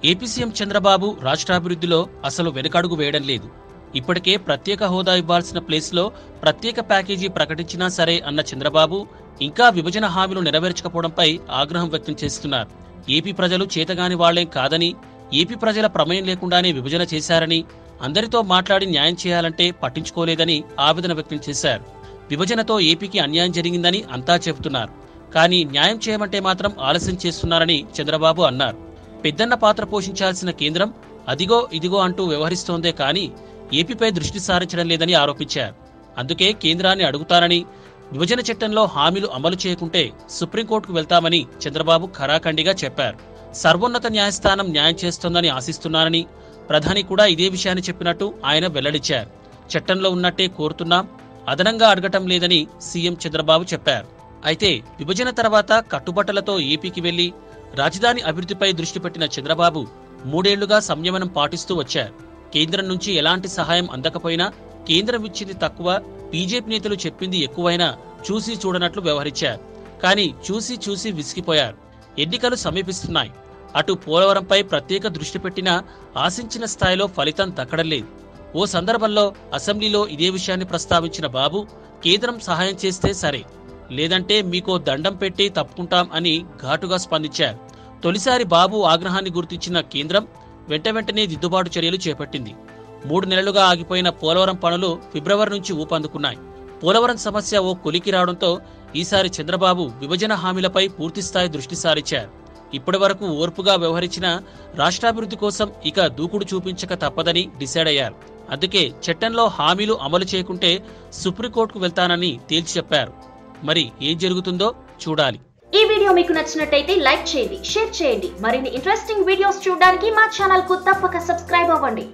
AP CM Chandrababu రాష్ట్రాభివృద్ధిలో అసలు వెనుకడుగు వేయడం లేదు. ఇప్పటికే ప్రత్యేక హోదా ఇవ్వాల్సిన ప్లేస్లో ప్రత్యేక ప్యాకేజీ ప్రకటించినా సరే అన్న చంద్రబాబు ఇంకా విభజన హామీలు నెరవేర్చకపోవడంపై ఆగ్రహం వ్యక్తం చేస్తున్నారు. ఏపీ ప్రజలు చేతగాని వాళ్లేం కాదని, ఏపీ ప్రజల ప్రమేయం లేకుండానే విభజన చేశారని, అందరితో మాట్లాడి న్యాయం చేయాలంటే పట్టించుకోలేదని ఆవేదన వ్యక్తం చేశారు. విభజనతో ఏపీకి అన్యాయం జరిగిందని అంతా చెబుతున్నారు. కానీ న్యాయం చేయమంటే మాత్రం ఆలస్యం చేస్తున్నారని చంద్రబాబు అన్నారు. పెద్దన్న పాత్ర పోషించాల్సిన కేంద్రం అదిగో ఇదిగో అంటూ వ్యవహరిస్తోందే కానీ ఏపీపై దృష్టి సారించడం లేదని ఆరోపించారు. అందుకే కేంద్రాన్ని అడుగుతానని, విభజన చట్టంలో హామీలు అమలు చేయకుంటే సుప్రీంకోర్టుకు వెళ్తామని చంద్రబాబు ఖరాఖండిగా చెప్పారు. సర్వోన్నత న్యాయస్థానం న్యాయం చేస్తోందని ఆశిస్తున్నానని, ప్రధాని కూడా ఇదే విషయాన్ని చెప్పినట్టు ఆయన వెల్లడించారు. చట్టంలో ఉన్నట్టే కోరుతున్నాం, అదనంగా అడగటం లేదని సీఎం చంద్రబాబు చెప్పారు. అయితే విభజన తర్వాత కట్టుబట్టలతో ఏపీకి వెళ్లి రాజధాని అభివృద్ధిపై దృష్టి పెట్టిన చంద్రబాబు 3 ఏళ్లుగా సంయమనం పాటిస్తూ వచ్చారు. కేంద్రం నుంచి ఎలాంటి సహాయం అందకపోయినా, కేంద్రం ఇచ్చింది తక్కువ, బీజేపీ నేతలు చెప్పింది ఎక్కువైనా చూసి చూడనట్లు వ్యవహరించారు. కానీ చూసి చూసి విసిగిపోయారు. ఎన్నికలు సమీపిస్తున్నాయి. అటు పోలవరంపై ప్రత్యేక దృష్టి పెట్టినా ఆశించిన స్థాయిలో ఫలితం దక్కడం లేదు. ఓ సందర్భంలో అసెంబ్లీలో ఇదే విషయాన్ని ప్రస్తావించిన బాబు, కేంద్రం సహాయం చేస్తే సరే, లేదంటే మీకో దండం పెట్టి తప్పుకుంటాం అని ఘాటుగా స్పందించారు. తొలిసారి బాబు ఆగ్రహాన్ని గుర్తించిన కేంద్రం వెంటనే దిద్దుబాటు చర్యలు చేపట్టింది. 3 నెలలుగా ఆగిపోయిన పోలవరం పనులు ఫిబ్రవరి నుంచి ఊపందుకున్నాయి. పోలవరం సమస్య ఓ కొలికి రావడంతో ఈసారి చంద్రబాబు విభజన హామీలపై పూర్తిస్థాయి దృష్టి సారించారు. ఇప్పటి వరకు ఓర్పుగా వ్యవహరించిన రాష్ట్రాభివృద్ధి కోసం ఇక దూకుడు చూపించక తప్పదని డిసైడ్ అయ్యారు. అందుకే చట్టంలో హామీలు అమలు చేయకుంటే సుప్రీంకోర్టుకు వెళ్తానని తేల్చి చెప్పారు. మరి ఏం జరుగుతుందో చూడాలి. ఈ వీడియో మీకు నచ్చినట్టయితే లైక్ చేయండి, షేర్ చేయండి. మరిన్ని ఇంట్రెస్టింగ్ వీడియోస్ చూడడానికి మా ఛానల్ కు తప్పక సబ్స్క్రైబ్ అవ్వండి.